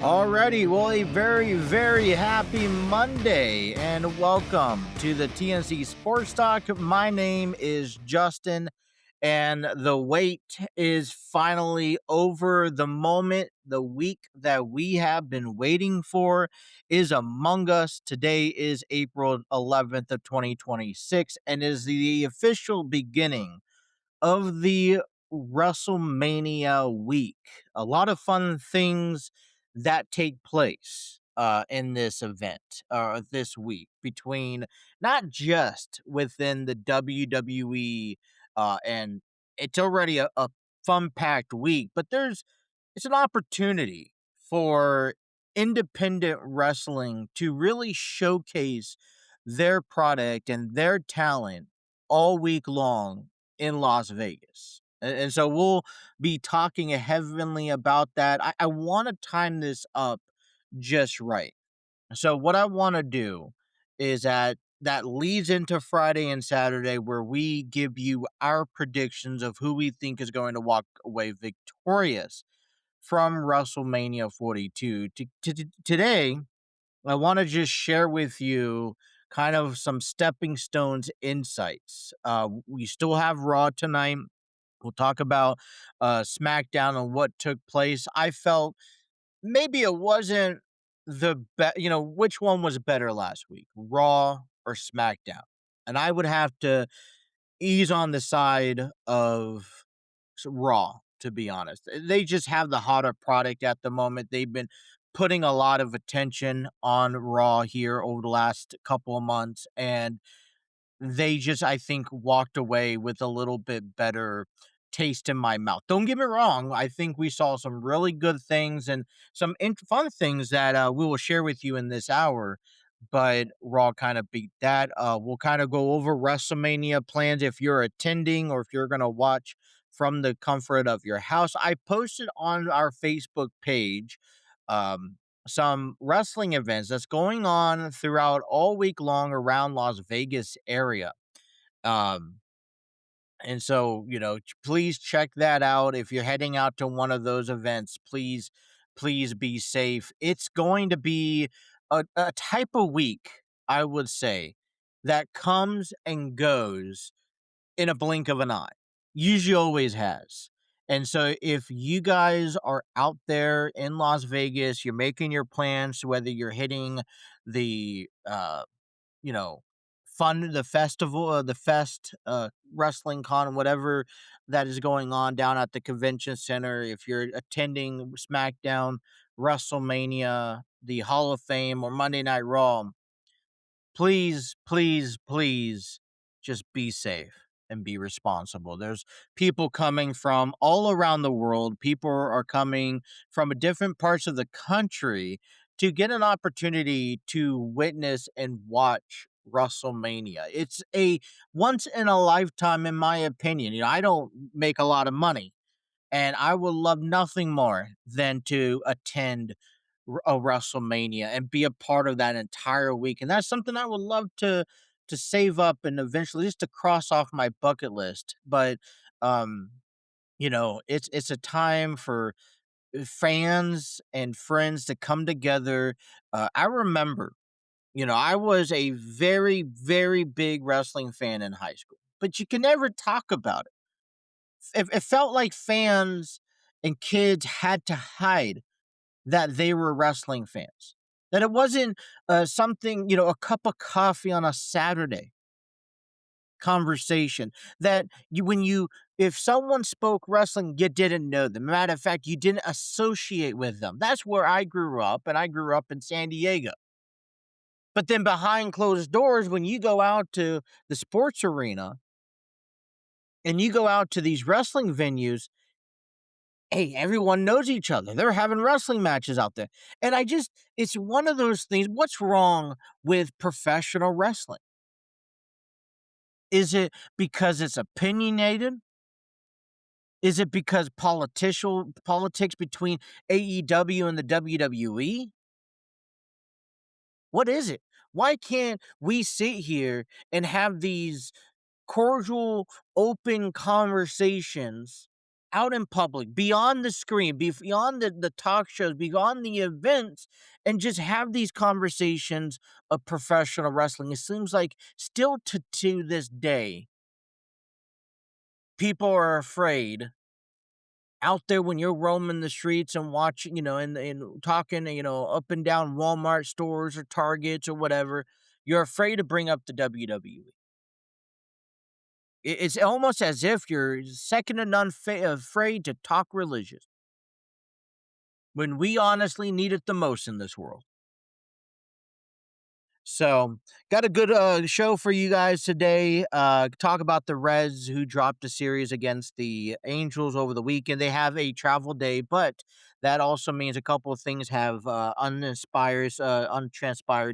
Alrighty, well, a very, very happy Monday, and welcome to the TNC Sports Talk. My name is Justin, and the wait is finally over. The moment, the week that we have been waiting for is among us. Today is April 11th of 2026, and is the official beginning of the WrestleMania week. A lot of fun things that take place in this event this week between not just within the WWE and it's already a fun packed week, but it's an opportunity for independent wrestling to really showcase their product and their talent all week long in Las Vegas. And so we'll be talking heavily about that. I want to time this up just right. So what I want to do is that leads into Friday and Saturday where we give you our predictions of who we think is going to walk away victorious from WrestleMania 42. Today, I want to just share with you kind of some stepping stones insights. We still have Raw tonight. We'll talk about SmackDown and what took place. I felt maybe it wasn't which one was better last week, Raw or SmackDown? And I would have to ease on the side of Raw, to be honest. They just have the hotter product at the moment. They've been putting a lot of attention on Raw here over the last couple of months, and they just, I think, walked away with a little bit better taste in my mouth. Don't get me wrong. I think we saw some really good things and some fun things that we will share with you in this hour. But Raw kind of beat that. We'll kind of go over WrestleMania plans if you're attending or if you're going to watch from the comfort of your house. I posted on our Facebook page um, some wrestling events that's going on throughout all week long around Las Vegas area. Um, and so, please check that out. If you're heading out to one of those events, please be safe. It's going to be a type of week, I would say, that comes and goes in a blink of an eye. Usually always has. And so if you guys are out there in Las Vegas, you're making your plans, whether you're hitting the you know, the festival, the fest, wrestling con, whatever that is going on down at the convention center. If you're attending SmackDown, WrestleMania, the Hall of Fame, or Monday Night Raw, please, please, please just be safe and be responsible. There's people coming from all around the world. People are coming from different parts of the country to get an opportunity to witness and watch WrestleMania. It's a once in a lifetime, in my opinion. I don't make a lot of money, and I would love nothing more than to attend a WrestleMania and be a part of that entire week. And that's something I would love to save up and eventually just to cross off my bucket list. But um, it's a time for fans and friends to come together. I remember, I was a very, very big wrestling fan in high school, but you can never talk about it. It felt like fans and kids had to hide that they were wrestling fans. That it wasn't something, a cup of coffee on a Saturday conversation. That if someone spoke wrestling, you didn't know them. Matter of fact, you didn't associate with them. That's where I grew up, and I grew up in San Diego. But then behind closed doors, when you go out to the sports arena and you go out to these wrestling venues, hey, everyone knows each other. They're having wrestling matches out there. And it's one of those things. What's wrong with professional wrestling? Is it because it's opinionated? Is it because politics between AEW and the WWE? What is it? Why can't we sit here and have these cordial, open conversations out in public, beyond the screen, beyond the talk shows, beyond the events, and just have these conversations of professional wrestling. It seems like still to this day, people are afraid out there when you're roaming the streets and watching, and talking, up and down Walmart stores or Targets or whatever. You're afraid to bring up the WWE. It's almost as if you're second to none afraid to talk religious when we honestly need it the most in this world. So, got a good show for you guys today. Talk about the Reds who dropped a series against the Angels over the weekend. They have a travel day, but that also means a couple of things have untranspired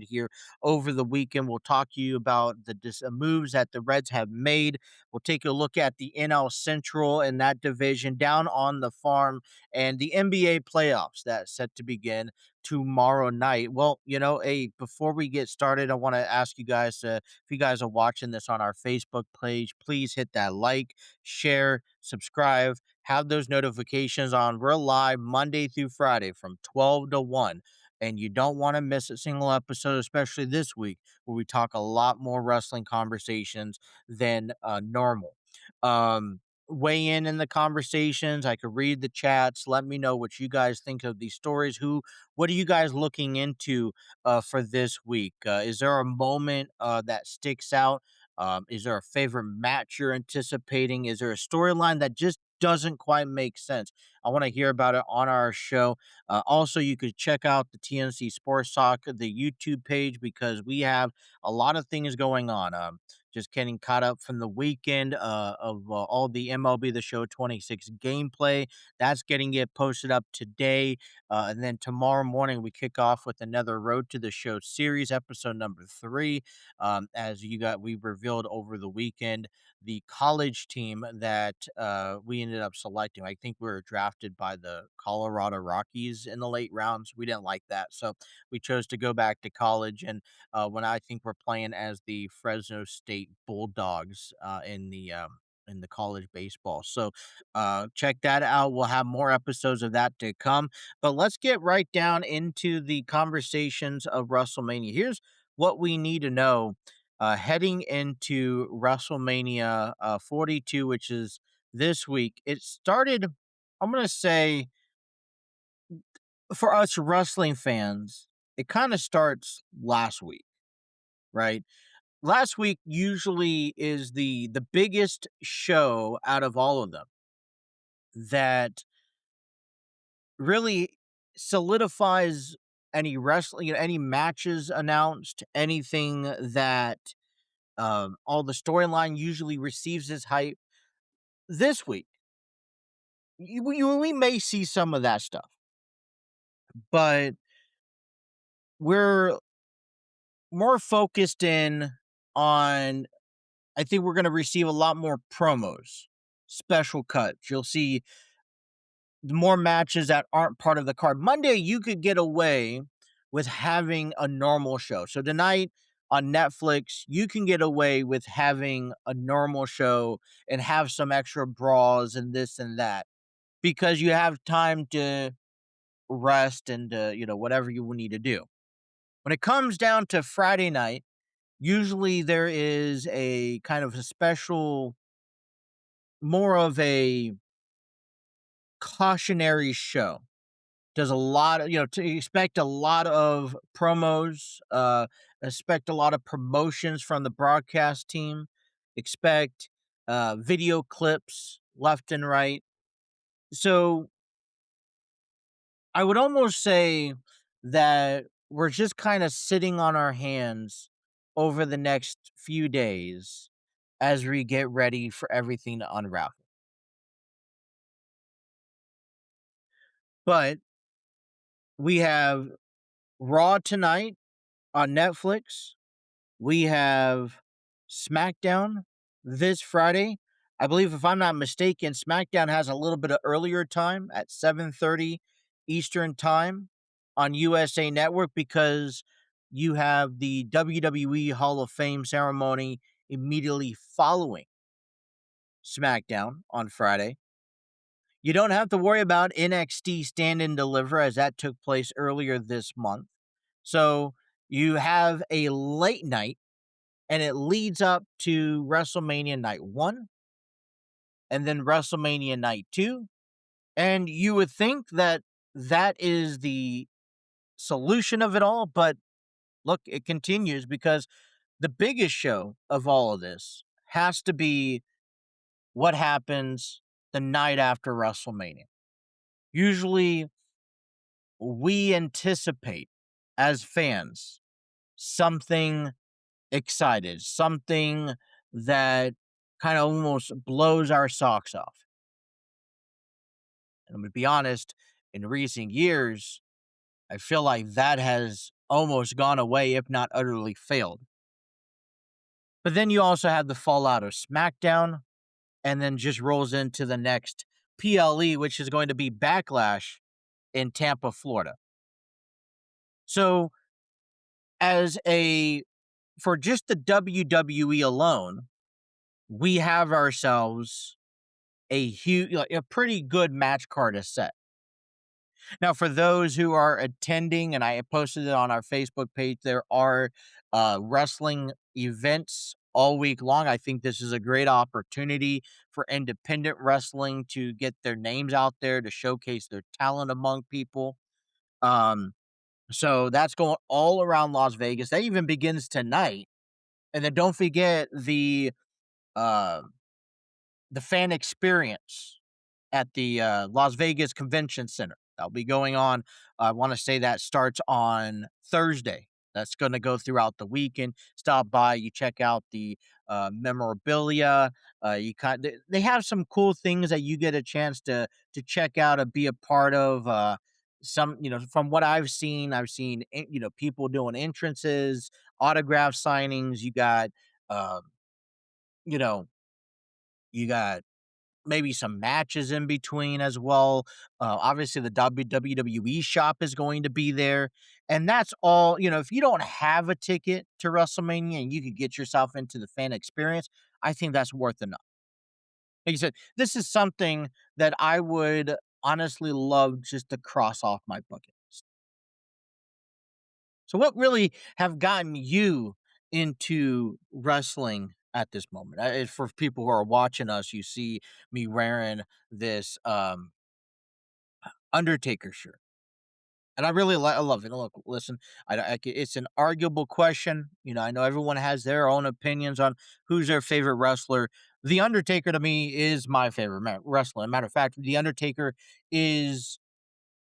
here over the weekend. We'll talk to you about the moves that the Reds have made. We'll take a look at the NL Central and that division down on the farm and the NBA playoffs that's set to begin tomorrow night. Well, hey, before we get started, I want to ask you guys if you guys are watching this on our Facebook page, please hit that like, share, subscribe, have those notifications on. We're live Monday through Friday from 12 to 1. And you don't want to miss a single episode, especially this week, where we talk a lot more wrestling conversations than normal. Um, Weigh in the conversations. I could read the chats. Let me know what you guys think of these stories. What are you guys looking into for this week? Is there a moment that sticks out? Is there a favorite match you're anticipating? Is there a storyline that just doesn't quite make sense? I want to hear about it on our show. Also, you could check out the TNC Sports Talk, the YouTube page, because we have a lot of things going on. Just getting caught up from the weekend of all the MLB The Show 26 gameplay. That's getting it posted up today. And then tomorrow morning, we kick off with another Road to the Show series, episode number 3. As we revealed over the weekend, the college team that we ended up selecting. I think we were drafted by the Colorado Rockies in the late rounds. We didn't like that. So we chose to go back to college. And when I think we're playing as the Fresno State Bulldogs in the college baseball. So check that out. We'll have more episodes of that to come. But let's get right down into the conversations of WrestleMania. Here's what we need to know heading into WrestleMania 42, which is this week. It started, I'm going to say, for us wrestling fans, it kind of starts last week, right? Last week usually is the biggest show out of all of them that really solidifies any wrestling, any matches announced, anything that all the storyline usually receives its hype. This week, we may see some of that stuff, but we're more focused in on. I think we're going to receive a lot more promos, special cuts. You'll see more matches that aren't part of the card. Monday, you could get away with having a normal show. So tonight on Netflix, you can get away with having a normal show and have some extra brawls and this and that because you have time to rest and whatever you will need to do. When it comes down to Friday night, usually there is a kind of a special, more of a cautionary show. Does a lot of, to expect a lot of promos, expect a lot of promotions from the broadcast team, expect video clips left and right. So I would almost say that we're just kind of sitting on our hands over the next few days as we get ready for everything to unravel. But we have Raw tonight on Netflix. We have SmackDown this Friday. I believe, if I'm not mistaken, SmackDown has a little bit of earlier time at 7:30 Eastern time on USA Network because you have the WWE Hall of Fame ceremony immediately following SmackDown on Friday. You don't have to worry about NXT Stand and Deliver as that took place earlier this month. So you have a late night and it leads up to WrestleMania Night 1 and then WrestleMania Night 2. And you would think that that is the solution of it all, but look, it continues because the biggest show of all of this has to be what happens the night after WrestleMania. Usually, we anticipate as fans something excited, something that kind of almost blows our socks off. And I'm going to be honest, in recent years, I feel like that has almost gone away, if not utterly failed. But then you also have the fallout of SmackDown, and then just rolls into the next PLE, which is going to be Backlash in Tampa, Florida. So, as a for just the WWE alone, we have ourselves a pretty good match card is set. Now, for those who are attending, and I posted it on our Facebook page, there are wrestling events all week long. I think this is a great opportunity for independent wrestling to get their names out there, to showcase their talent among people. Um, so that's going all around Las Vegas. That even begins tonight. And then don't forget uh, the fan experience at the Las Vegas Convention Center. That'll be going on. I want to say that starts on Thursday. That's going to go throughout the weekend. Stop by, you check out the memorabilia. They have some cool things that you get a chance to check out and be a part of. Some from what I've seen people doing entrances, autograph signings. Um, you know you got maybe some matches in between as well. Obviously, the WWE shop is going to be there. And that's all, if you don't have a ticket to WrestleMania and you could get yourself into the fan experience, I think that's worth enough. Like you said, this is something that I would honestly love just to cross off my bucket list. So, what really have gotten you into wrestling at this moment? For people who are watching us, you see me wearing this Undertaker shirt. And I really I love it. Look, listen, it's an arguable question. I know everyone has their own opinions on who's their favorite wrestler. The Undertaker to me is my favorite wrestler. Matter of fact, The Undertaker is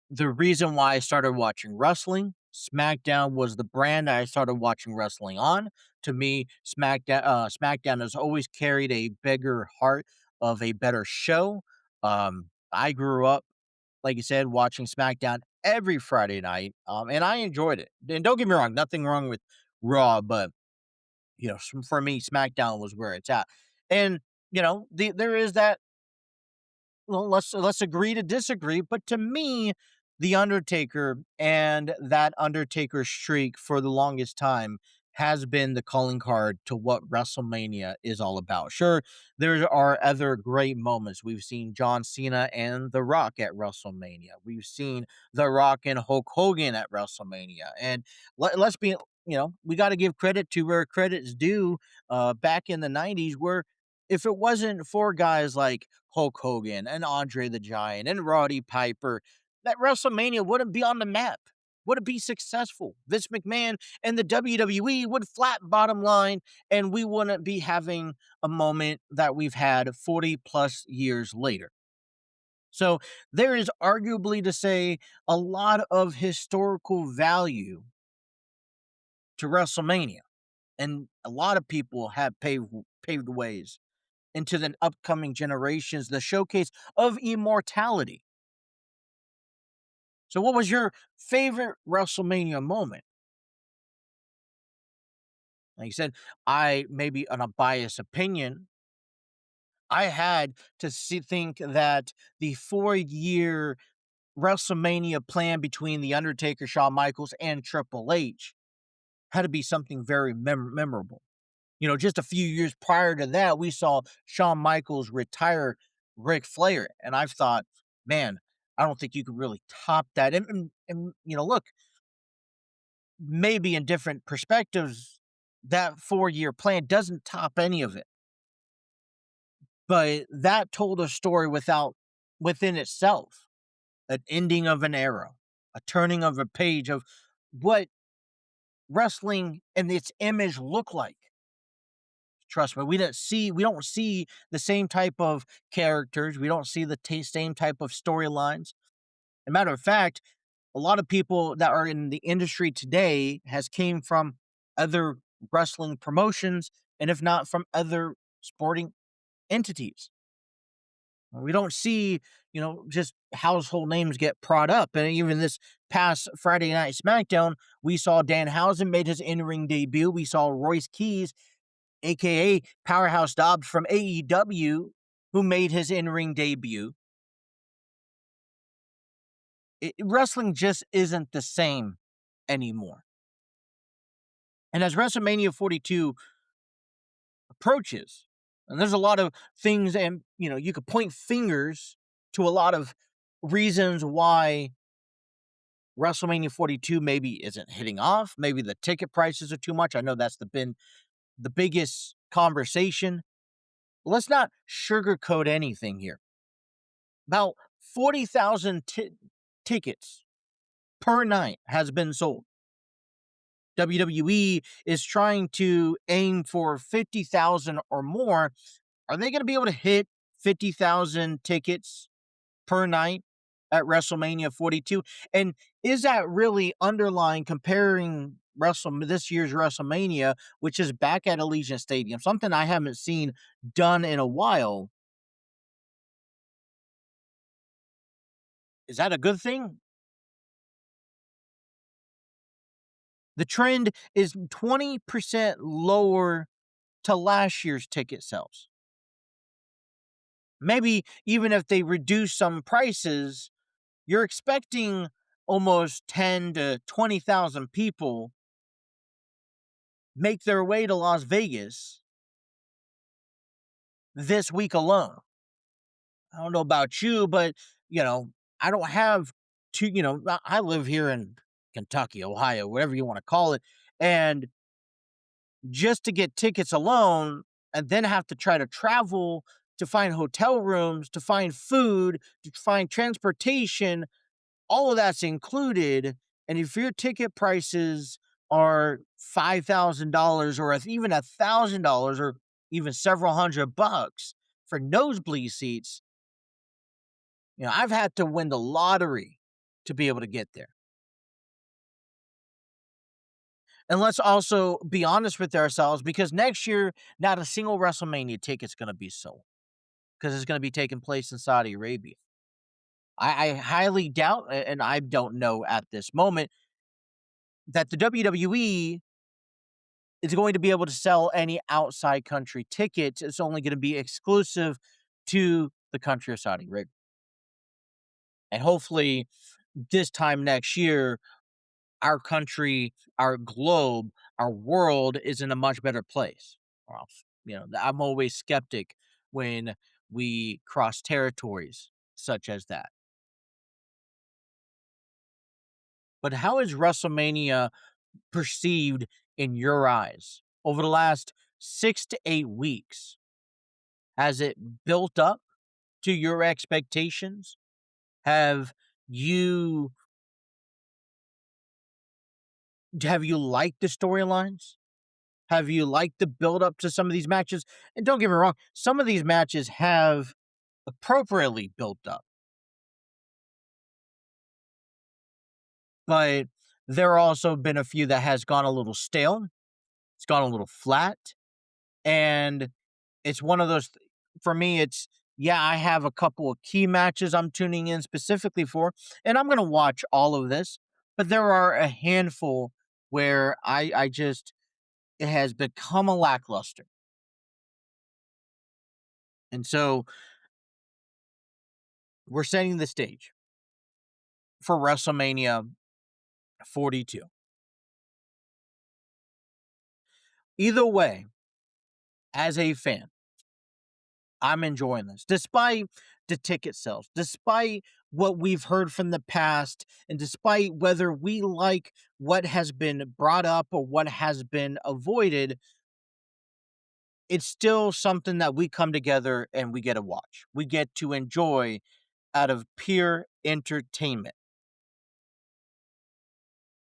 the reason why I started watching wrestling. SmackDown was the brand I started watching wrestling on. To me, SmackDown has always carried a bigger heart of a better show. I grew up, like you said, watching SmackDown every Friday night, and I enjoyed it. And don't get me wrong, nothing wrong with Raw, but for me, SmackDown was where it's at. And there is that, well, let's agree to disagree. But to me, the Undertaker and that Undertaker streak for the longest time has been the calling card to what WrestleMania is all about. Sure, there are other great moments. We've seen John Cena and The Rock at WrestleMania. We've seen The Rock and Hulk Hogan at WrestleMania. And let's be, we got to give credit to where credit's due. Back in the 90s, where if it wasn't for guys like Hulk Hogan and Andre the Giant and Roddy Piper, that WrestleMania wouldn't be on the map. Would it be successful? Vince McMahon and the WWE would flat bottom line, and we wouldn't be having a moment that we've had 40 plus years later. So there is arguably to say a lot of historical value to WrestleMania, and a lot of people have paved ways into the upcoming generations, the showcase of immortality. So, what was your favorite WrestleMania moment? Like you said, I maybe on a biased opinion, I had to think that the 4 year WrestleMania plan between The Undertaker, Shawn Michaels, and Triple H had to be something very memorable. Just a few years prior to that, we saw Shawn Michaels retire Ric Flair. And I've thought, man, I don't think you could really top that. And look, maybe in different perspectives, that 4-year plan doesn't top any of it. But that told a story within itself, an ending of an era, a turning of a page of what wrestling and its image look like. Trust me, we don't see the same type of characters. We don't see the same type of storylines. As a matter of fact, a lot of people that are in the industry today has came from other wrestling promotions, and if not from other sporting entities. We don't see, just household names get brought up. And even this past Friday Night SmackDown, we saw Danhausen made his in-ring debut. We saw Royce Keys, aka Powerhouse Dobbs from AEW, who made his in-ring debut. Wrestling just isn't the same anymore. And as WrestleMania 42 approaches, and there's a lot of things, and you could point fingers to a lot of reasons why WrestleMania 42 maybe isn't hitting off. Maybe the ticket prices are too much. I know that's been the biggest conversation. Let's not sugarcoat anything here. About 40,000 tickets per night has been sold. WWE is trying to aim for 50,000 or more. Are they going to be able to hit 50,000 tickets per night at WrestleMania 42? And is that really underlying comparing this year's WrestleMania, which is back at Allegiant Stadium, something I haven't seen done in a while? Is that a good thing? The trend is 20% lower to last year's ticket sales. Maybe even if they reduce some prices, you're expecting almost 10 to 20,000 people make their way to Las Vegas this week alone. I don't know about you, but I don't have I live here in Kentucky, Ohio, whatever you want to call it. And just to get tickets alone and then have to try to travel to find hotel rooms, to find food, to find transportation, all of that's included. And if your ticket prices are $5,000 or even $1,000 or even several $100 for nosebleed seats, I've had to win the lottery to be able to get there. And let's also be honest with ourselves, because next year, not a single WrestleMania ticket's going to be sold because it's going to be taking place in Saudi Arabia. I highly doubt, and I don't know at this moment, that the WWE is going to be able to sell any outside country tickets. It's only going to be exclusive to the country of Saudi Arabia. And hopefully, this time next year, our country, our globe, our world is in a much better place. Or else, I'm always skeptic when we cross territories such as that. But how is WrestleMania perceived in your eyes over the last 6 to 8 weeks? Has it built up to your expectations? Have you have you liked the storylines? Have you liked the build up to some of these matches? And don't get me wrong, some of these matches have appropriately built up. But there also been a few that has gone a little stale. It's gone a little flat. And it's one of those, for me, yeah, I have a couple of key matches I'm tuning in specifically for, and I'm going to watch all of this. But there are a handful where it has become a lackluster. And so we're setting the stage for WrestleMania 42. Either way, as a fan, I'm enjoying this, despite the ticket sales, despite what we've heard from the past, and despite whether we like what has been brought up or what has been avoided. It's still something that we come together and we get to watch. We get to enjoy out of pure entertainment.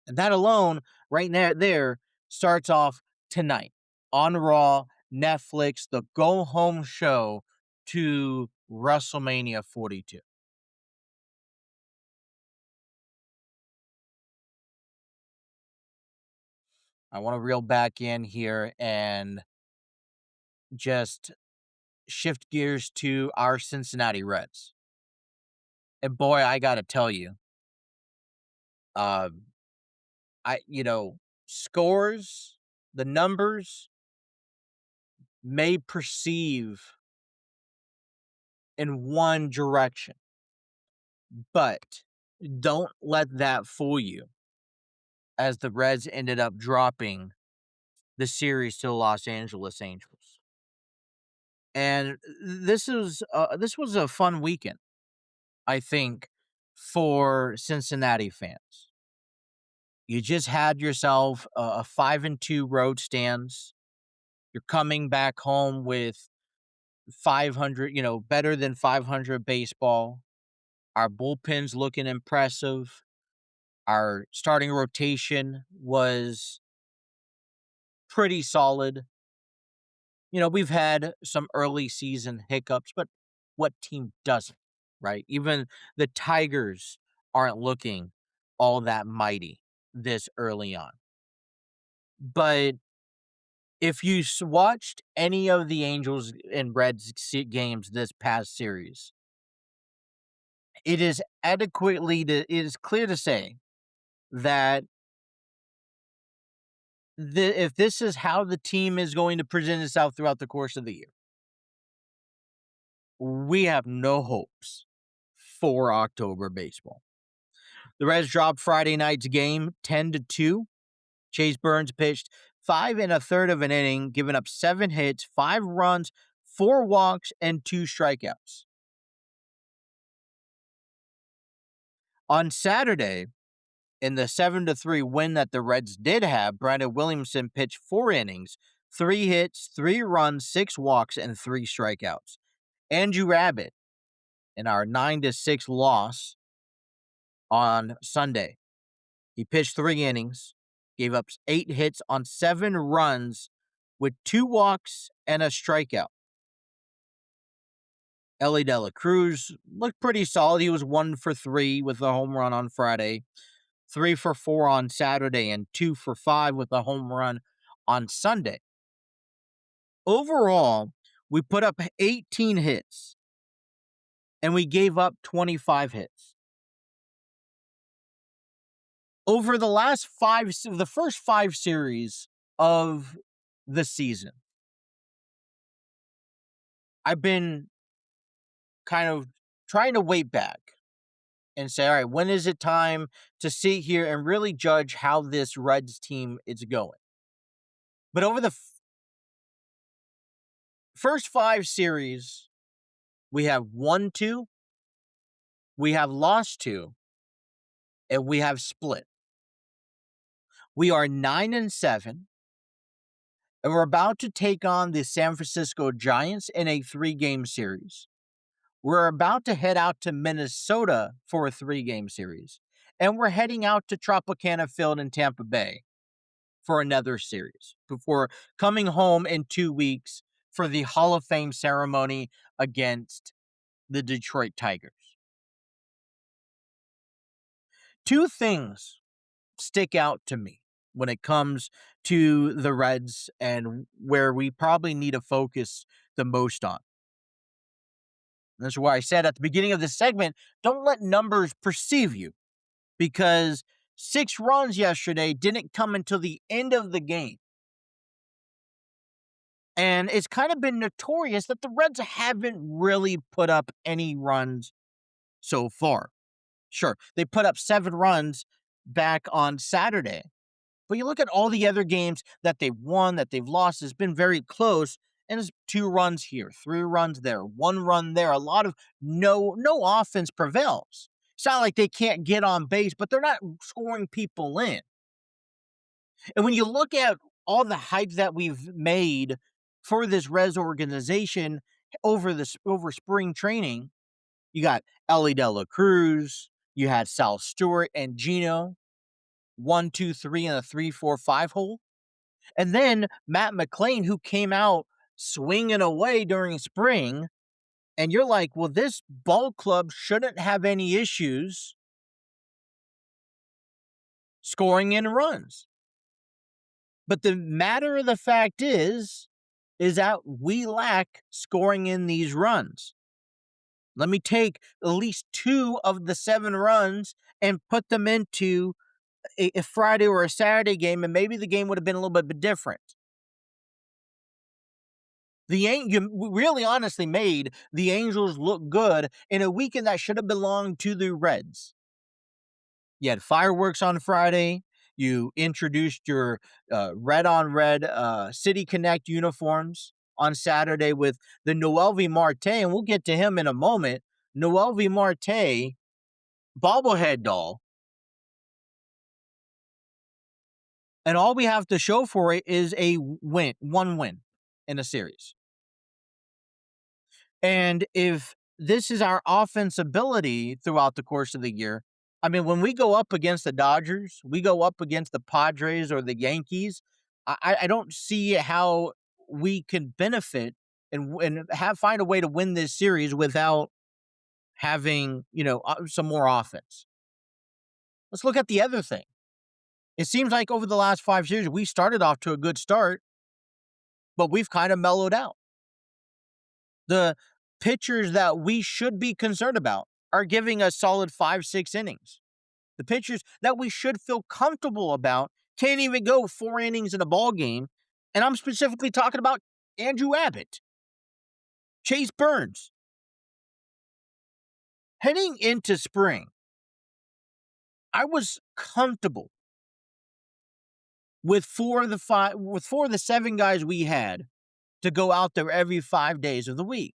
And that alone, right there, starts off tonight on Raw, Netflix, the go home show to WrestleMania 42. I want to reel back in here and just shift gears to our Cincinnati Reds. And boy, I got to tell you, um, scores, the numbers may perceive in one direction, but don't let that fool you, as the Reds ended up dropping the series to the Los Angeles Angels. And this was a fun weekend, I think, for Cincinnati fans. You just had yourself a 5-2 road stands. You're coming back home with 500, better than 500 baseball. Our bullpen's looking impressive. Our starting rotation was pretty solid. We've had some early season hiccups, but what team doesn't, right? Even the Tigers aren't looking all that mighty this early on. But if you watched any of the Angels and Reds games this past series, it is it is clear to say that if this is how the team is going to present itself throughout the course of the year, we have no hopes for October baseball. The Reds dropped Friday night's game 10-2. Chase Burns pitched 5 1/3 of an inning, giving up 7 hits, 5 runs, 4 walks, and 2 strikeouts. On Saturday, in the 7-3 win that the Reds did have, Brandon Williamson pitched 4 innings, 3 hits, 3 runs, 6 walks, and 3 strikeouts. Andrew Abbott, in our 9-6 loss on Sunday, he pitched 3 innings, gave up 8 hits on 7 runs with 2 walks and a strikeout. Ellie De La Cruz looked pretty solid. He was 1 for 3 with a home run on Friday, 3 for 4 on Saturday, and 2 for 5 with a home run on Sunday. Overall, we put up 18 hits and we gave up 25 hits. Over the first 5 series of the season, I've been kind of trying to wait back and say, all right, when is it time to sit here and really judge how this Reds team is going? But over the first 5 series, we have won 2, we have lost 2, and we have split. We are 9-7, and we're about to take on the San Francisco Giants in a 3-game series. We're about to head out to Minnesota for a 3-game series, and we're heading out to Tropicana Field in Tampa Bay for another series before coming home in 2 weeks for the Hall of Fame ceremony against the Detroit Tigers. 2 things stick out to me when it comes to the Reds and where we probably need to focus the most on. That's why I said at the beginning of this segment, don't let numbers perceive you, because 6 runs yesterday didn't come until the end of the game. And it's kind of been notorious that the Reds haven't really put up any runs so far. Sure, they put up 7 runs back on Saturday. But you look at all the other games that they've won, that they've lost, it's been very close. And it's 2 runs here, 3 runs there, 1 run there. A lot of no offense prevails. It's not like they can't get on base, but they're not scoring people in. And when you look at all the hype that we've made for this Reds organization over spring training, you got Ellie De La Cruz, you had Sal Stewart and Gino, 1, 2, 3 in a 3, 4, 5 hole. And then Matt McClain, who came out swinging away during spring. And you're like, well, this ball club shouldn't have any issues scoring in runs. But the matter of the fact is that we lack scoring in these runs. Let me take at least 2 of the 7 runs and put them into a Friday or a Saturday game, and maybe the game would have been a little bit different. You really honestly made the Angels look good in a weekend that should have belonged to the Reds. You had fireworks on Friday. You introduced your red on red City Connect uniforms on Saturday with the Noelvi Marte, and we'll get to him in a moment. Noelvi Marte bobblehead doll. And all we have to show for it is a win, 1 win in a series. And if this is our offense ability throughout the course of the year, I mean, when we go up against the Dodgers, we go up against the Padres or the Yankees, I don't see how we can benefit and find a way to win this series without having, some more offense. Let's look at the other thing. It seems like over the last 5 years, we started off to a good start, but we've kind of mellowed out. The pitchers that we should be concerned about are giving us solid 5, 6 innings. The pitchers that we should feel comfortable about can't even go 4 innings in a ball game. And I'm specifically talking about Andrew Abbott, Chase Burns. Heading into spring, I was comfortable with 4 of the 7 guys we had to go out there every 5 days of the week.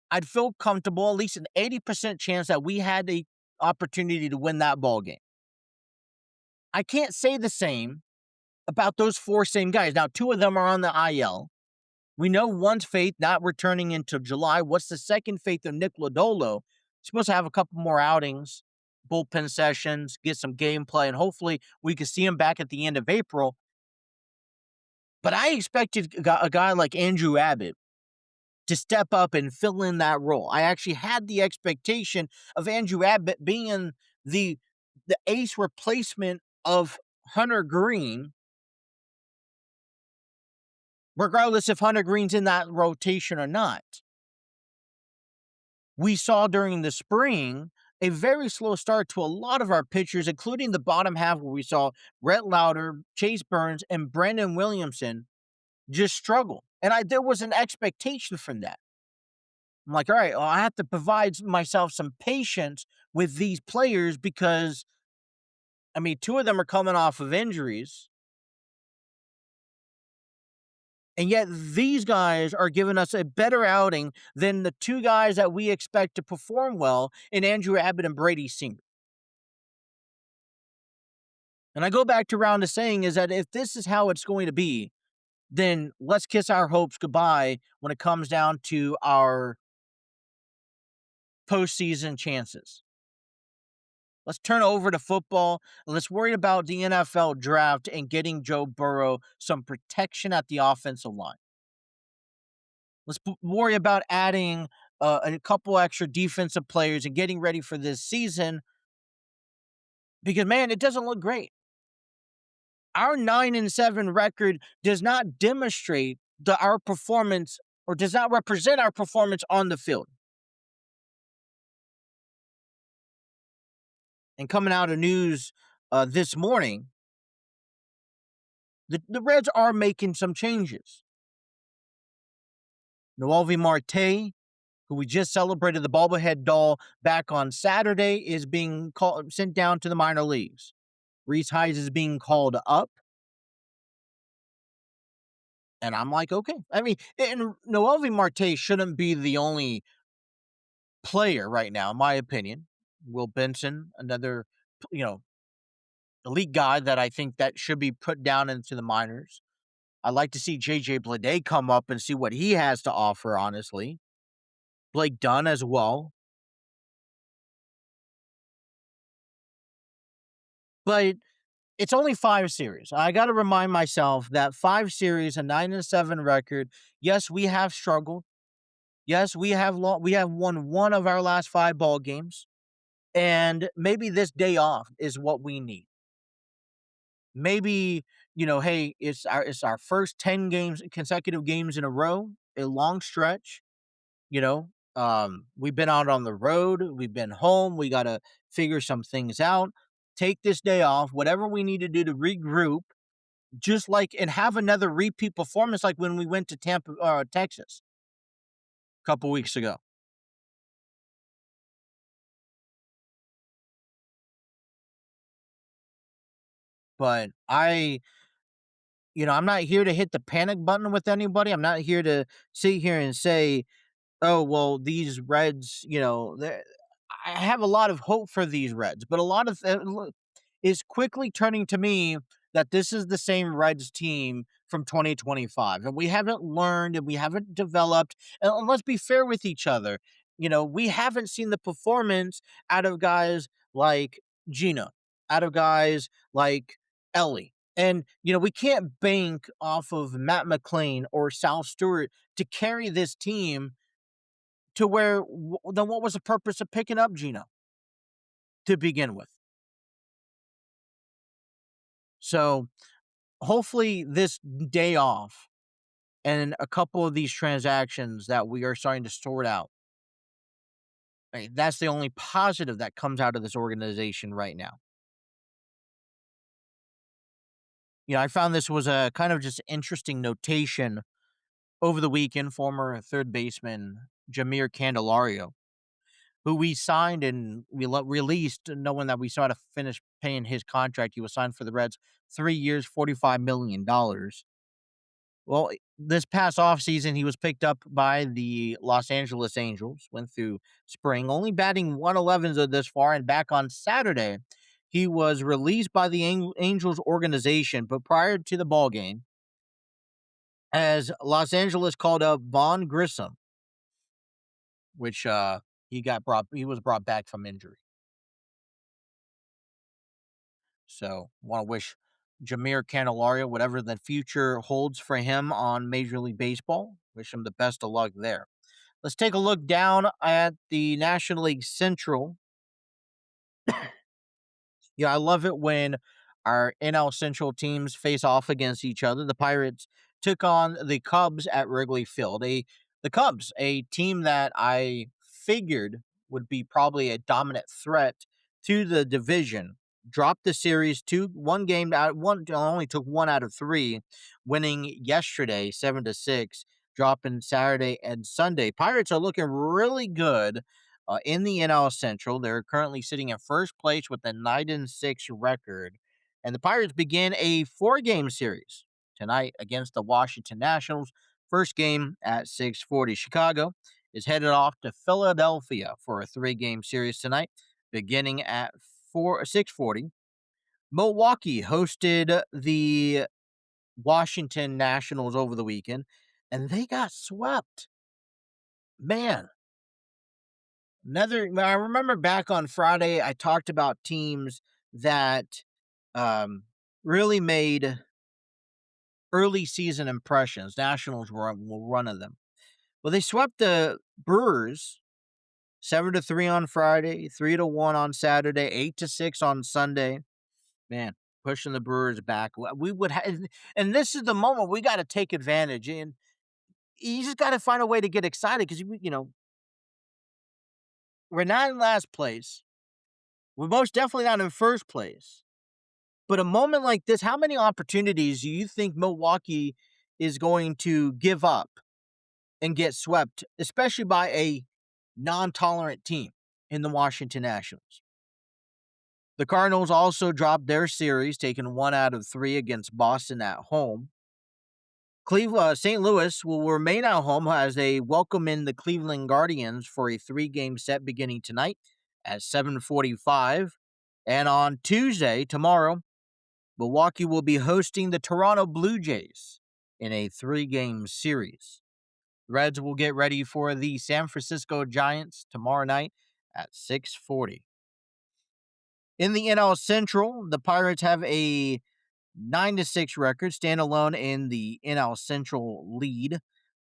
I'd feel comfortable, at least an 80% chance that we had the opportunity to win that ball game. I can't say the same about those 4 same guys. Now, 2 of them are on the IL. We know one's Faith not returning until July. What's the second Faith of Nick Lodolo? He's supposed to have a couple more outings, bullpen sessions, get some gameplay, and hopefully we can see him back at the end of April. But I expected a guy like Andrew Abbott to step up and fill in that role. I actually had the expectation of Andrew Abbott being the ace replacement of Hunter Green, regardless if Hunter Green's in that rotation or not. We saw during the spring a very slow start to a lot of our pitchers, including the bottom half where we saw Rhett Lauder, Chase Burns, and Brandon Williamson just struggle. And there was an expectation from that. I'm like, all right, well, I have to provide myself some patience with these players because, 2 of them are coming off of injuries. And yet these guys are giving us a better outing than the 2 guys that we expect to perform well in Andrew Abbott and Brady Singer. And I go back to round to saying is that if this is how it's going to be, then let's kiss our hopes goodbye when it comes down to our postseason chances. Let's turn over to football. Let's worry about the NFL draft and getting Joe Burrow some protection at the offensive line. Let's worry about adding a couple extra defensive players and getting ready for this season because, man, it doesn't look great. Our 9-7 record does not demonstrate our performance or does not represent our performance on the field. And coming out of news this morning, the Reds are making some changes. Noelvi Marte, who we just celebrated the bobblehead doll back on Saturday, is being sent down to the minor leagues. Reese Hayes is being called up. And I'm like, okay. I mean, and Noelvi Marte shouldn't be the only player right now, in my opinion. Will Benson, another, you know, elite guy that I think that should be put down into the minors. I'd like to see JJ Bleday come up and see what he has to offer, honestly. Blake Dunn as well. But it's only 5 series. I got to remind myself that 5 series, a 9-7 record. Yes, we have struggled. Yes, we have won one of our last 5 ball games, and maybe this day off is what we need. Maybe hey, it's our first 10 games, consecutive games in a row, a long stretch. We've been out on the road, we've been home, we got to figure some things out. Take this day off, whatever we need to do to regroup, just like and have another repeat performance like when we went to Tampa, Texas, a couple weeks ago. But I'm not here to hit the panic button with anybody. I'm not here to sit here and say, "Oh, well, these Reds, I have a lot of hope for these Reds, but a lot of is quickly turning to me that this is the same Reds team from 2025, and we haven't learned and we haven't developed. And let's be fair with each other. We haven't seen the performance out of guys like Gina, out of guys like Ellie. And, we can't bank off of Matt McLean or Sal Stewart to carry this team to where then what was the purpose of picking up Gino to begin with? So hopefully this day off and a couple of these transactions that we are starting to sort out, right, that's the only positive that comes out of this organization right now. I found this was a kind of just interesting notation over the weekend. Former third baseman Jameer Candelario, who we signed and released, knowing that we saw to finish paying his contract. He was signed for the Reds, 3 years, $45 million. Well, this past offseason, he was picked up by the Los Angeles Angels, went through spring, only batting 111 this far, and back on Saturday, he was released by the Angels organization. But prior to the ball game, as Los Angeles called up Vaughn Grissom, which he was brought back from injury. So, want to wish Jameer Candelario whatever the future holds for him on Major League Baseball. Wish him the best of luck there. Let's take a look down at the National League Central. Yeah, I love it when our NL Central teams face off against each other. The Pirates took on the Cubs at Wrigley Field. The Cubs, a team that I figured would be probably a dominant threat to the division, dropped the series one game out. One only took 1 out of 3, winning yesterday 7-6, dropping Saturday and Sunday. Pirates are looking really good in the NL Central. They're currently sitting in first place with a 9-6 record. And the Pirates begin a 4-game series tonight against the Washington Nationals. First game at 6:40. Chicago is headed off to Philadelphia for a 3-game series tonight, beginning at 6:40. Milwaukee hosted the Washington Nationals over the weekend, and they got swept. Man, I remember back on Friday, I talked about teams that um, really made early season impressions. Nationals were one of them. Well, they swept the Brewers 7-3 on Friday, 3-1 on Saturday, 8-6 on Sunday. Man, pushing the Brewers back. We would have, and this is the moment we got to take advantage. And you just got to find a way to get excited because we're not in last place. We're most definitely not in first place. But a moment like this, how many opportunities do you think Milwaukee is going to give up and get swept, especially by a non-tolerant team in the Washington Nationals? The Cardinals also dropped their series, taking 1 out of 3 against Boston at home. St. Louis will remain at home as they welcome in the Cleveland Guardians for a 3-game set beginning tonight at 7:45. And on Tuesday, tomorrow, Milwaukee will be hosting the Toronto Blue Jays in a 3-game series. Reds will get ready for the San Francisco Giants tomorrow night at 6:40. In the NL Central, the Pirates have a 9-6 record, stand alone in the NL Central lead.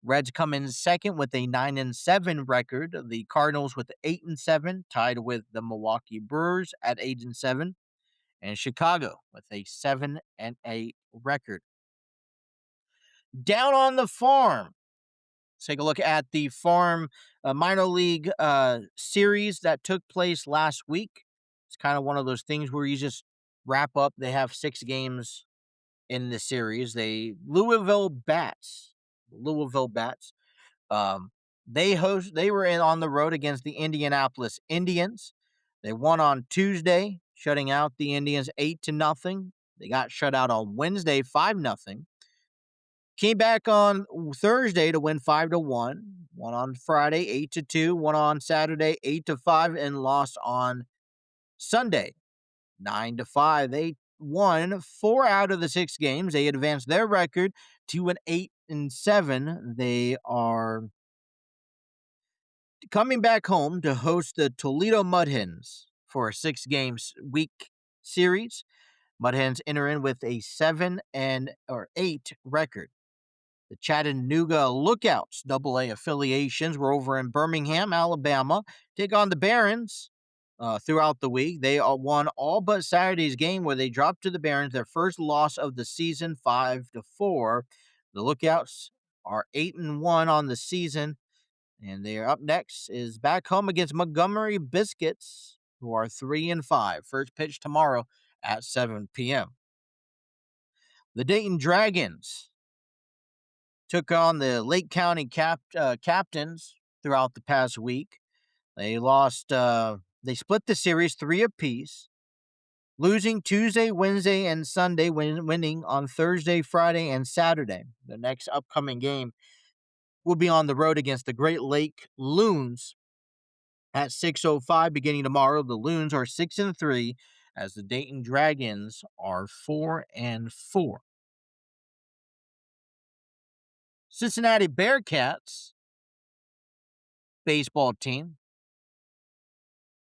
Reds come in second with a 9-7 record. The Cardinals with 8-7, tied with the Milwaukee Brewers at 8-7, and Chicago with a 7-8 record. Down on the farm, let's take a look at the farm minor league series that took place last week. It's kind of one of those things where you just wrap up. They have 6 games in the series. Louisville Bats. They were in on the road against the Indianapolis Indians. They won on Tuesday, shutting out the Indians 8-0. They got shut out on Wednesday 5-0. Came back on Thursday to win 5-1. Won on Friday 8-2. Won on Saturday 8-5, and lost on Sunday 9-5. They won 4 out of the 6 games. They advanced their record to an 8-7. They are coming back home to host the Toledo Mud Hens for a 6-game week series. Mud Hens enter in with a 7-8 record. The Chattanooga Lookouts AA affiliations were over in Birmingham, Alabama, take on the Barons throughout the week. They won all but Saturday's game, where they dropped to the Barons their first loss of the season, 5-4. The Lookouts are 8-1 on the season, and they are up next is back home against Montgomery Biscuits, who are 3-5. First pitch tomorrow at 7 p.m. The Dayton Dragons took on the Lake County captains throughout the past week. They lost. They split the series 3 apiece, losing Tuesday, Wednesday, and Sunday, winning on Thursday, Friday, and Saturday. The next upcoming game will be on the road against the Great Lake Loons at 6:05 beginning tomorrow. The Loons are 6-3, as the Dayton Dragons are 4-4. Cincinnati Bearcats baseball team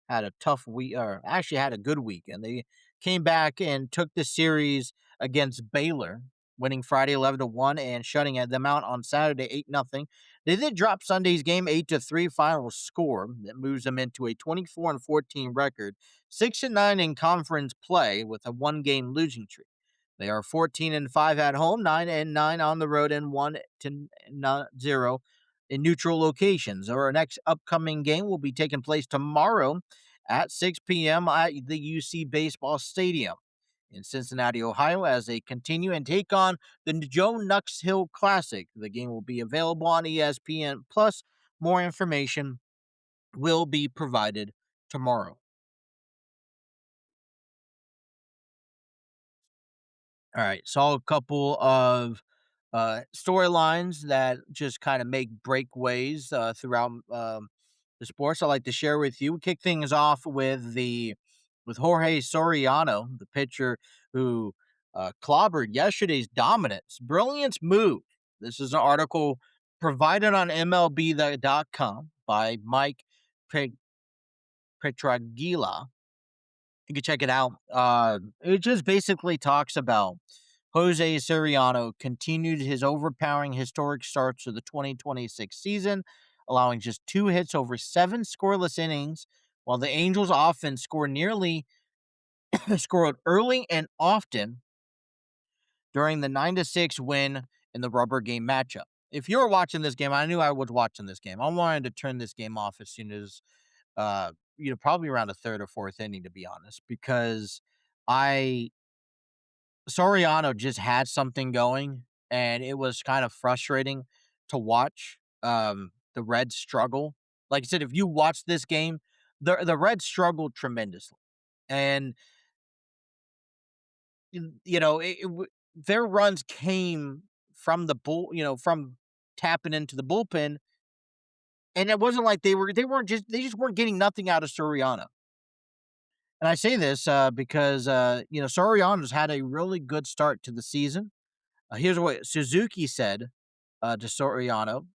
had a tough week, or actually had a good week, and they came back and took the series against Baylor, winning Friday 11-1 and shutting them out on Saturday 8-0. They did drop Sunday's game 8-3 final score that moves them into a 24-14 record, 6-9 in conference play with a 1-game losing streak. They are 14-5 at home, 9-9 on the road, and 1-0 in neutral locations. Our next upcoming game will be taking place tomorrow at 6 p.m. at the UC Baseball Stadium in Cincinnati, Ohio, as they continue and take on the Joe Nuxhill Classic. The game will be available on ESPN+. Plus, more information will be provided tomorrow. All right, saw a couple of storylines that just kind of make breakaways throughout the sports I'd like to share with you. We kick things off with Jorge Soriano, the pitcher who clobbered yesterday's dominance. Brilliance move. This is an article provided on MLB.com by Mike Petragila. You can check it out. It just basically talks about Jose Soriano continued his overpowering historic start to the 2026 season, allowing just 2 hits over 7 scoreless innings, while the Angels offense scored early and often during the 9-6 win in the rubber game matchup. If you were watching this game, I knew I was watching this game. I wanted to turn this game off as soon as probably around the 3rd or 4th inning, to be honest, because Soriano just had something going, and it was kind of frustrating to watch the Reds struggle. Like I said, if you watch this game, the Reds struggled tremendously, and their runs came from the from tapping into the bullpen. And it wasn't like they just weren't getting nothing out of Soriano. And I say this because Soriano's had a really good start to the season. Here's what Suzuki said to Soriano.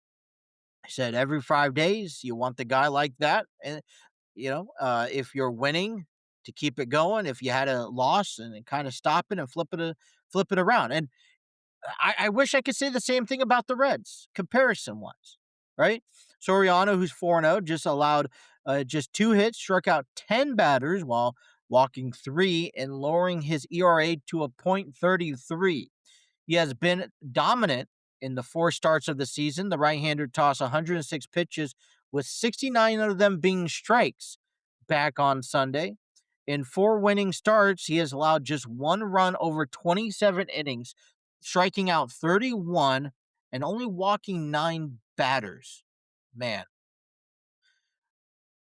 He said, "Every 5 days, you want the guy like that, and if you're winning, to keep it going. If you had a loss, and then kind of stop it and flip it around." And I wish I could say the same thing about the Reds, comparison wise, right? Soriano, who's 4-0, just allowed just 2 hits, struck out 10 batters while walking 3 and lowering his ERA to a .33. He has been dominant in the 4 starts of the season. The right-hander tossed 106 pitches, with 69 of them being strikes back on Sunday. In 4 winning starts, he has allowed just 1 run over 27 innings, striking out 31 and only walking 9 batters. Man.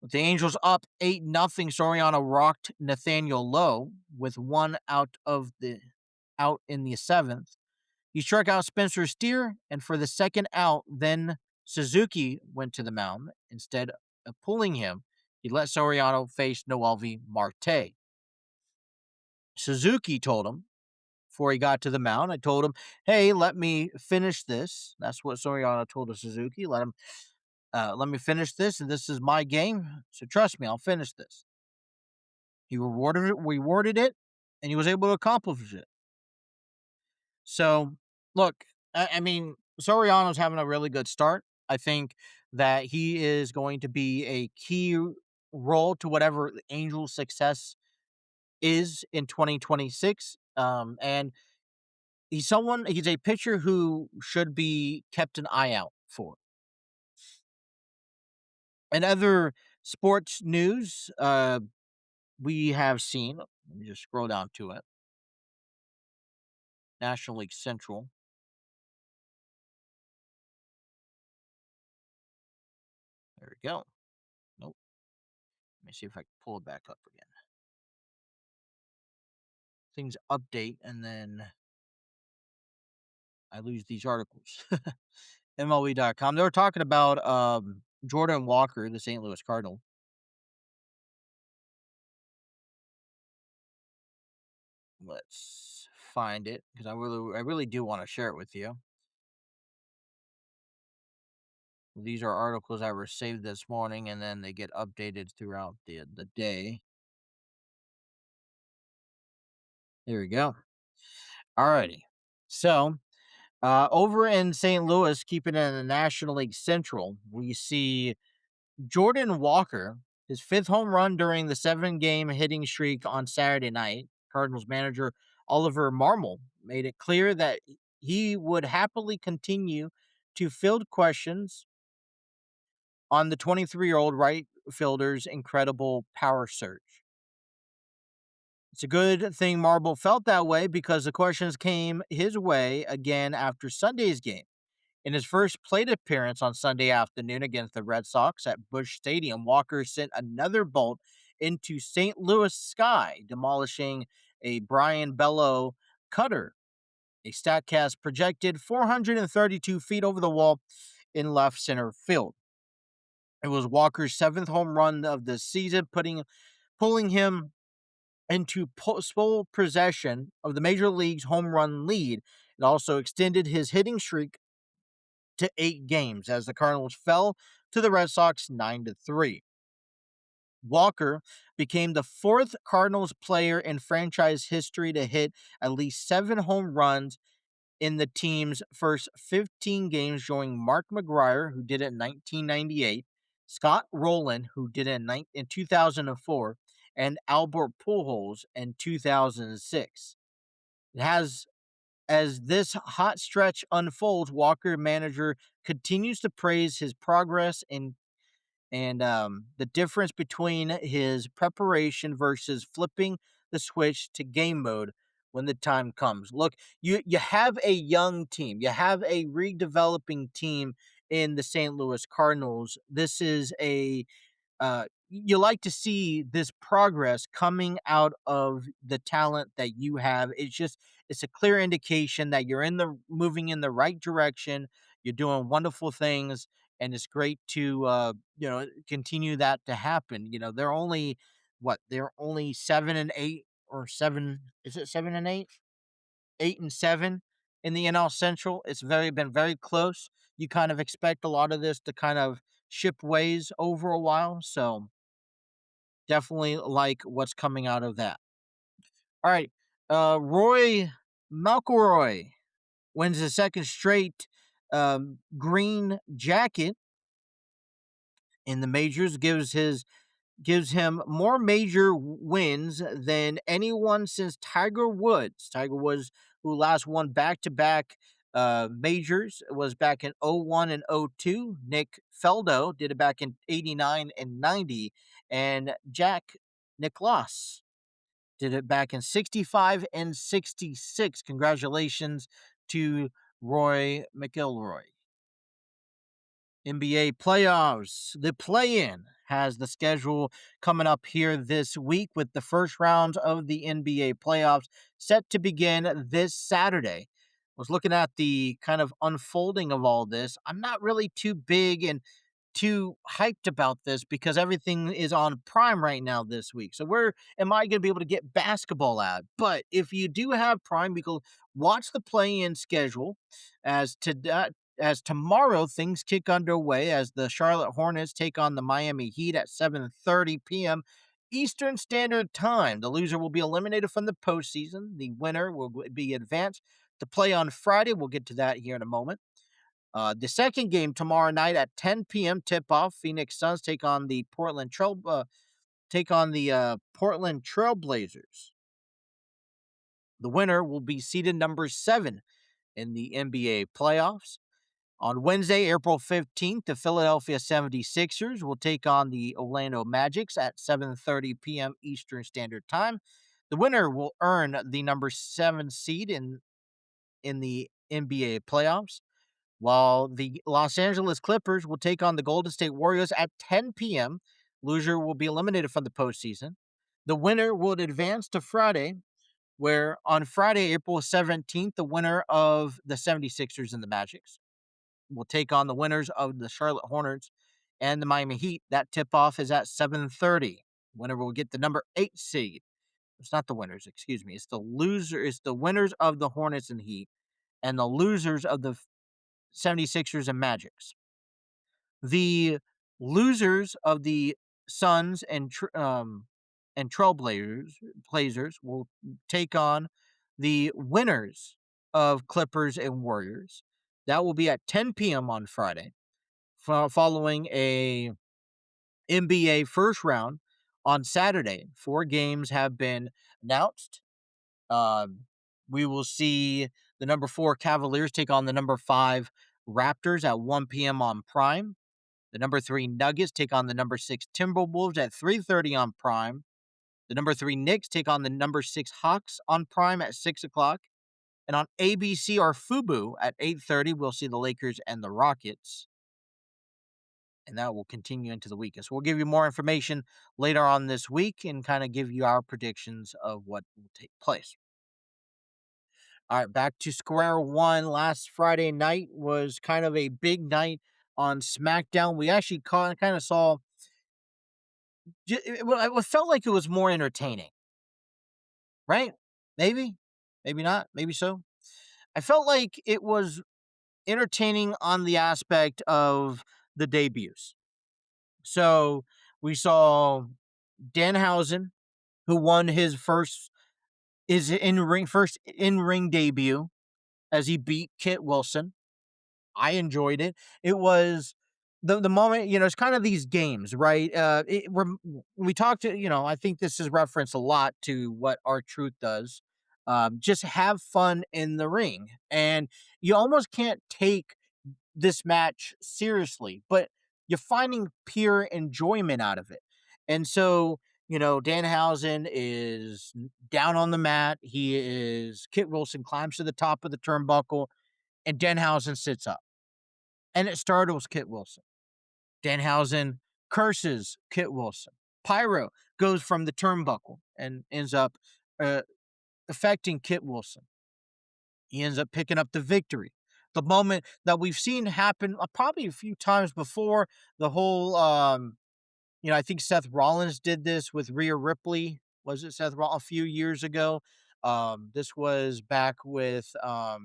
With the Angels up 8-0, Soriano rocked Nathaniel Lowe with 1 out in the 7th. He struck out Spencer Steer, and for the second out, then Suzuki went to the mound. Instead of pulling him, he let Soriano face Noelvi Marte. Suzuki told him before he got to the mound, I told him, "Hey, let me finish this." That's what Soriano told to Suzuki. Let me finish this, and this is my game. So trust me, I'll finish this. He rewarded it, and he was able to accomplish it. So, look, I mean, Soriano's having a really good start. I think that he is going to be a key role to whatever the Angels' success is in 2026. And he's a pitcher who should be kept an eye out for. And other sports news, we have seen, let me just scroll down to it. National League Central. There we go. Nope. Let me see if I can pull it back up again. Things update and then I lose these articles. MLB.com. They were talking about Jordan Walker, the St. Louis Cardinal. Let's find it because I really do want to share it with you. These are articles that were saved this morning, and then they get updated throughout the day. There we go. Alrighty. So, over in St. Louis, keeping it in the National League Central, we see Jordan Walker, his 5th home run during the 7-game hitting streak on Saturday night. Cardinals manager Oliver Marmol made it clear that he would happily continue to field questions on the 23-year-old right fielder's incredible power surge. It's a good thing Marble felt that way because the questions came his way again after Sunday's game. In his first plate appearance on Sunday afternoon against the Red Sox at Busch Stadium, Walker sent another bolt into St. Louis sky, demolishing a Brian Bello cutter. A StatCast projected 432 feet over the wall in left center field. It was Walker's 7th home run of the season, pulling him into sole possession of the Major League's home run lead. It also extended his hitting streak to 8 games as the Cardinals fell to the Red Sox 9-3. Walker became the 4th Cardinals player in franchise history to hit at least 7 home runs in the team's first 15 games, joining Mark McGwire, who did it in 1998, Scott Rowland, who did it in 2004, and Albert Pujols in 2006. It has As this hot stretch unfolds, Walker manager continues to praise his progress and the difference between his preparation versus flipping the switch to game mode when the time comes. Look, you have a young team, you have a redeveloping team in the St. Louis Cardinals. This is you like to see this progress coming out of the talent that you have. it's a clear indication that you're moving in the right direction. You're doing wonderful things, and it's great to continue that to happen. They're only what they're only 7-8 or seven. Is it 7-8? 8-7 in the NL Central. It's been very close. You kind of expect a lot of this to kind of ship ways over a while. So definitely like what's coming out of that. All right. Roy McIlroy wins the second straight green jacket in the majors, gives him more major wins than anyone since Tiger Woods. Tiger Woods, who last won back-to-back majors, was back in '01 and '02. Nick Faldo did it back in '89 and '90, and Jack Nicklaus did it back in '65 and '66. Congratulations to Roy McIlroy. NBA playoffs. The play-in has the schedule coming up here this week with the first round of the NBA playoffs set to begin this Saturday. Was looking at the kind of unfolding of all this. I'm not really too big and too hyped about this because everything is on Prime right now this week. So where am I going to be able to get basketball at? But if you do have Prime, you can watch the play-in schedule as tomorrow things kick underway as the Charlotte Hornets take on the Miami Heat at 7:30 p.m. Eastern Standard Time. The loser will be eliminated from the postseason. The winner will be advanced to play on Friday. We'll get to that here in a moment. The second game tomorrow night at 10 p.m. tip-off. Phoenix Suns take on the Portland Portland Trailblazers. The winner will be seeded number 7 in the NBA playoffs. On Wednesday, April 15th, the Philadelphia 76ers will take on the Orlando Magics at 7:30 p.m. Eastern Standard Time. The winner will earn the number 7 seed in the NBA playoffs, while the Los Angeles Clippers will take on the Golden State Warriors at 10 p.m. Loser will be eliminated from the postseason. The winner will advance to Friday, where on Friday, April 17th, the winner of the 76ers and the Magics will take on the winners of the Charlotte Hornets and the Miami Heat. That tip-off is at 7:30. Winner will get the number 8 seed. It's not the winners, excuse me. It's the loser. It's the winners of the Hornets and Heat and the losers of the 76ers and Magics. The losers of the Suns and Trailblazers will take on the winners of Clippers and Warriors. That will be at 10 p.m. on Friday, following a NBA first round on Saturday. 4 games have been announced. We will see the number 4 Cavaliers take on the number 5 Raptors at 1 p.m. on Prime. The number 3 Nuggets take on the number 6 Timberwolves at 3:30 on Prime. The number 3 Knicks take on the number 6 Hawks on Prime at 6 o'clock. And on ABC or Fubo at 8:30, we'll see the Lakers and the Rockets. And that will continue into the weekend. So we'll give you more information later on this week and kind of give you our predictions of what will take place. All right, back to square one. Last Friday night was kind of a big night on SmackDown. We actually kind of saw, it felt like it was more entertaining, right? Maybe not, maybe so. I felt like it was entertaining on the aspect of the debuts. So we saw Danhausen, who won his first in-ring debut as he beat Kit Wilson. I enjoyed it. It was the moment, it's kind of these games, right? We talked to, I think this is referenced a lot to what R-Truth does. Just have fun in the ring. And you almost can't take this match seriously, but you're finding pure enjoyment out of it. And so, Danhausen is down on the mat. Kit Wilson climbs to the top of the turnbuckle, and Danhausen sits up. And it started with Kit Wilson. Danhausen curses Kit Wilson. Pyro goes from the turnbuckle and ends up affecting Kit Wilson. He ends up picking up the victory. The moment that we've seen happen probably a few times before, the whole, I think Seth Rollins did this with Rhea Ripley. Was it Seth Rollins a few years ago? This was back with, I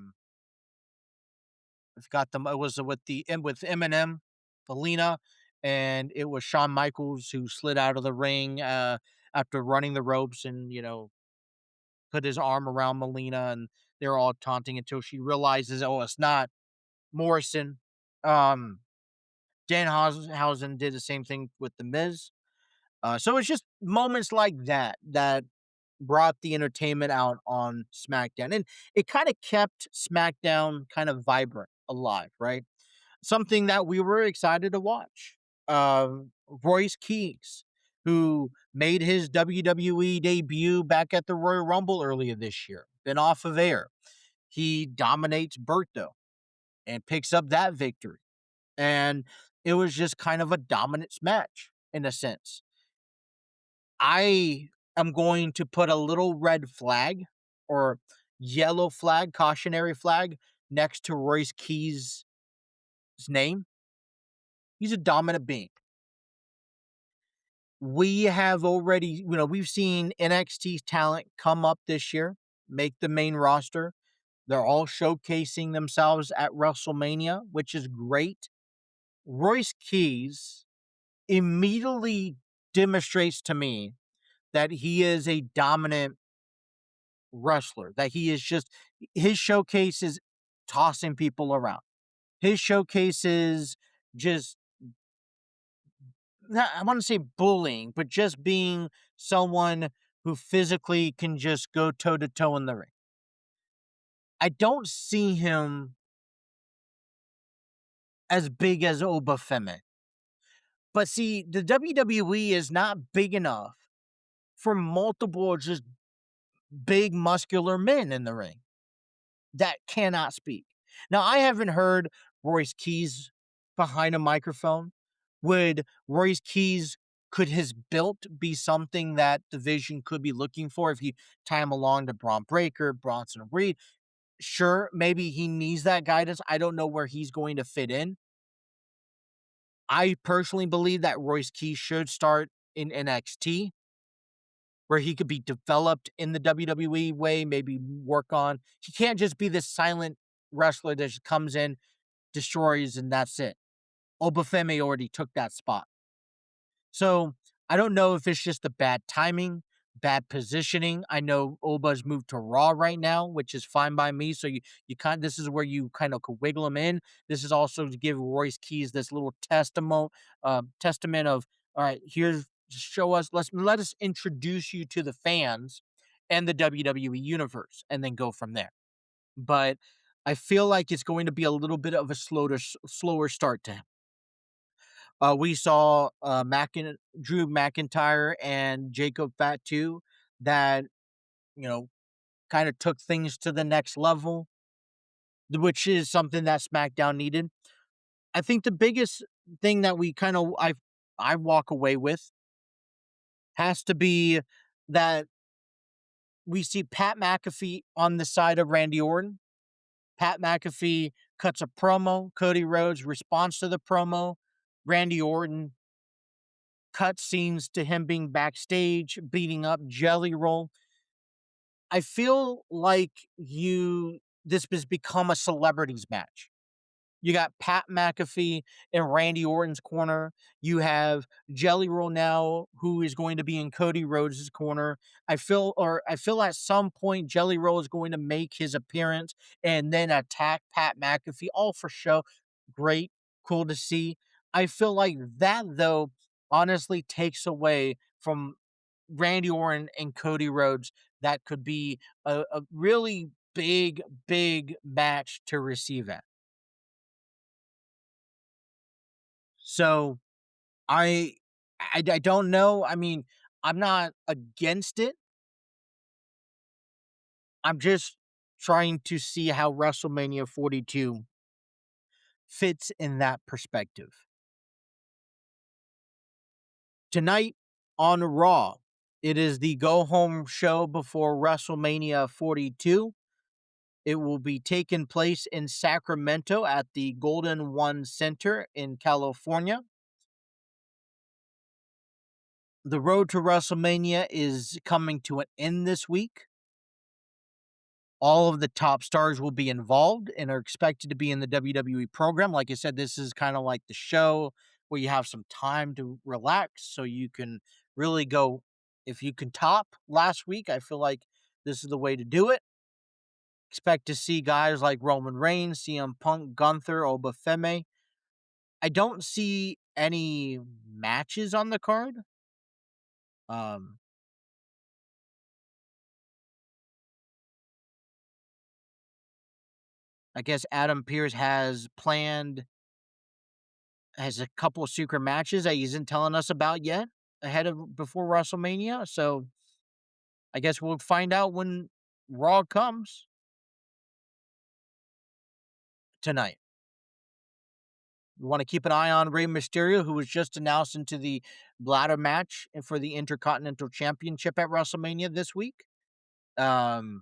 forgot them. It was with Eminem, Felina, and it was Shawn Michaels who slid out of the ring after running the ropes and put his arm around Melina, and they're all taunting until she realizes, oh, it's not Morrison. Um, Danhausen did the same thing with the Miz. So it's just moments like that brought the entertainment out on SmackDown, and it kind of kept SmackDown kind of vibrant, alive, right? Something that we were excited to watch. Royce Keys, who made his WWE debut back at the Royal Rumble earlier this year, been off of air. He dominates Berto and picks up that victory. And it was just kind of a dominance match in a sense. I am going to put a little red flag or yellow flag, cautionary flag next to Royce Keys' name. He's a dominant being. We have already, we've seen NXT talent come up this year, make the main roster. They're all showcasing themselves at WrestleMania, which is great. Royce Keys immediately demonstrates to me that he is a dominant wrestler, that he is just, his showcase is tossing people around. His showcase is just, not, I want to say bullying, but just being someone who physically can just go toe to toe in the ring. I don't see him as big as Obafemi. But see, the WWE is not big enough for multiple just big muscular men in the ring that cannot speak. Now, I haven't heard Royce Keys behind a microphone. Would Royce Keys, could his build be something that division could be looking for if you tie him along to Braun Breaker, Bronson Reed? Sure, maybe he needs that guidance. I don't know where he's going to fit in. I personally believe that Royce Keys should start in NXT, where he could be developed in the WWE way, maybe work on. He can't just be this silent wrestler that just comes in, destroys, and that's it. Obafemi already took that spot. So I don't know if it's just the bad timing, bad positioning. I know Oba's moved to Raw right now, which is fine by me. So this is where you kind of could wiggle him in. This is also to give Royce Keys this little testament of, all right, here's, show us, let us introduce you to the fans and the WWE universe, and then go from there. But I feel like it's going to be a little bit of a slower start to him. We saw Drew McIntyre and Jacob Fatu that, you know, kind of took things to the next level, which is something that SmackDown needed. I think the biggest thing that I walk away with has to be that we see Pat McAfee on the side of Randy Orton. Pat McAfee cuts a promo. Cody Rhodes responds to the promo. Randy Orton cut scenes to him being backstage, beating up Jelly Roll. I feel like this has become a celebrities match. You got Pat McAfee in Randy Orton's corner. You have Jelly Roll now, who is going to be in Cody Rhodes' corner. I feel at some point Jelly Roll is going to make his appearance and then attack Pat McAfee, all for show. Great, cool to see. I feel like that, though, honestly takes away from Randy Orton and Cody Rhodes. That could be a really big, big match to receive at. So I don't know. I mean, I'm not against it. I'm just trying to see how WrestleMania 42 fits in that perspective. Tonight on Raw, it is the go home show before WrestleMania 42. It will be taking place in Sacramento at the Golden One Center in California. The road to WrestleMania is coming to an end this week. All of the top stars will be involved and are expected to be in the WWE program. Like I said, this is kind of like the show where you have some time to relax so you can really go. If you can top last week, I feel like this is the way to do it. Expect to see guys like Roman Reigns, CM Punk, Gunther, Obafemi. I don't see any matches on the card. Um, I guess Adam Pearce has a couple of secret matches that he isn't telling us about yet before WrestleMania. So I guess we'll find out when Raw comes tonight. We want to keep an eye on Rey Mysterio, who was just announced into the ladder match for the Intercontinental Championship at WrestleMania this week. Could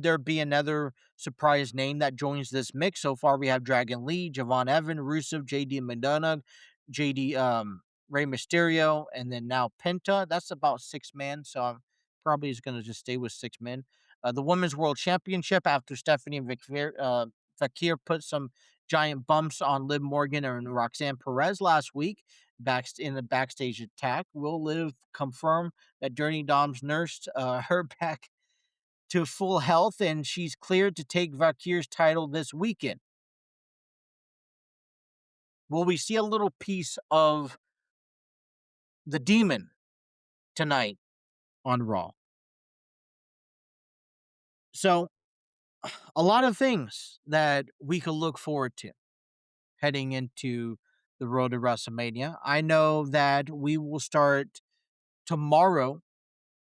there be another surprise name that joins this mix? So far, we have Dragon Lee, Javon Evan, Rusev, JD McDonough, Rey Mysterio, and then now Penta. That's about 6 men, so I'm probably is going to just stay with 6 men. The Women's World Championship after Stephanie Vakir put some giant bumps on Liv Morgan and Roxanne Perez last week in the backstage attack. Will Liv confirm that Dirty Dom's nursed her back to full health, and she's cleared to take Vakir's title this weekend? Will we see a little piece of the demon tonight on Raw? So, a lot of things that we could look forward to heading into the road to WrestleMania. I know that we will start tomorrow.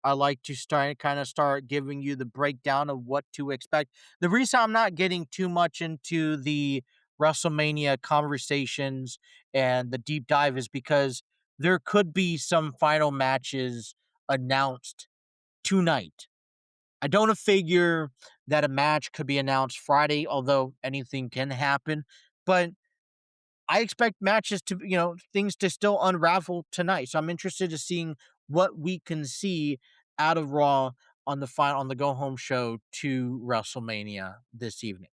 I like to start giving you the breakdown of what to expect. The reason I'm not getting too much into the WrestleMania conversations and the deep dive is because there could be some final matches announced tonight. I don't figure that a match could be announced Friday, although anything can happen. But I expect matches things to still unravel tonight. So I'm interested in seeing what we can see out of Raw on the go home show to WrestleMania this evening.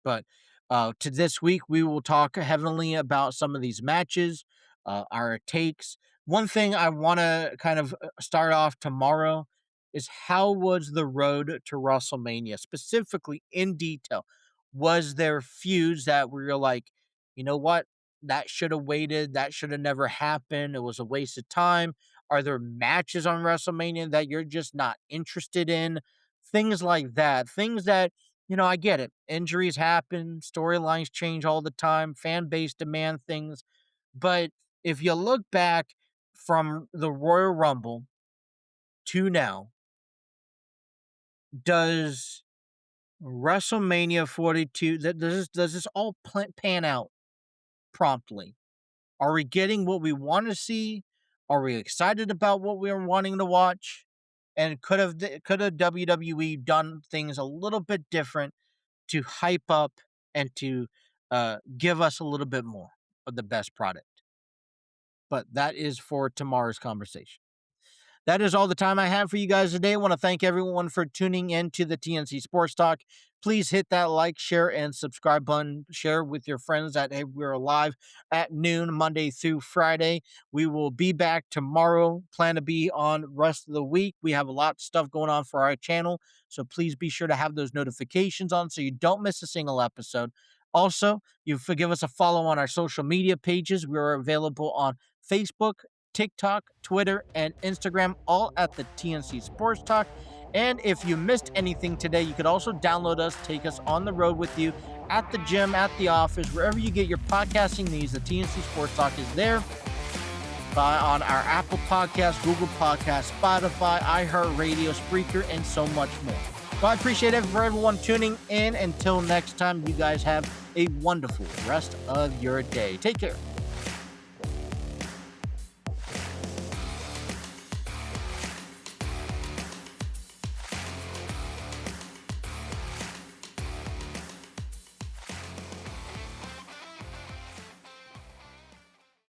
But to this week, we will talk heavily about some of these matches, our takes. One thing I want to kind of start off tomorrow is how was the road to WrestleMania, specifically in detail? Was there feuds that were like, you know what, that should have waited, that should have never happened, it was a waste of time? Are there matches on WrestleMania that you're just not interested in? Things like that. Things that I get it. Injuries happen, storylines change all the time, fan base demand things. But if you look back from the Royal Rumble to now, does WrestleMania 42, does this all pan out promptly? Are we getting what we want to see? Are we excited about what we are wanting to watch? And could have WWE done things a little bit different to hype up and to give us a little bit more of the best product? But that is for tomorrow's conversation. That is all the time I have for you guys today. I want to thank everyone for tuning in to the TNC Sports Talk. Please hit that like, share, and subscribe button. Share with your friends that hey, we're live at noon, Monday through Friday. We will be back tomorrow. Plan to be on rest of the week. We have a lot of stuff going on for our channel, so please be sure to have those notifications on so you don't miss a single episode. Also, you give us a follow on our social media pages. We are available on Facebook, TikTok, Twitter, and Instagram, all at the TNC Sports Talk. And if you missed anything today, you could also download us, take us on the road with you at the gym, at the office, wherever you get your podcasting needs. The TNC Sports Talk is there on our Apple Podcast, Google Podcast, Spotify, iHeartRadio, Spreaker, and so much more. So I appreciate it for everyone tuning in. Until next time, you guys have a wonderful rest of your day. Take care.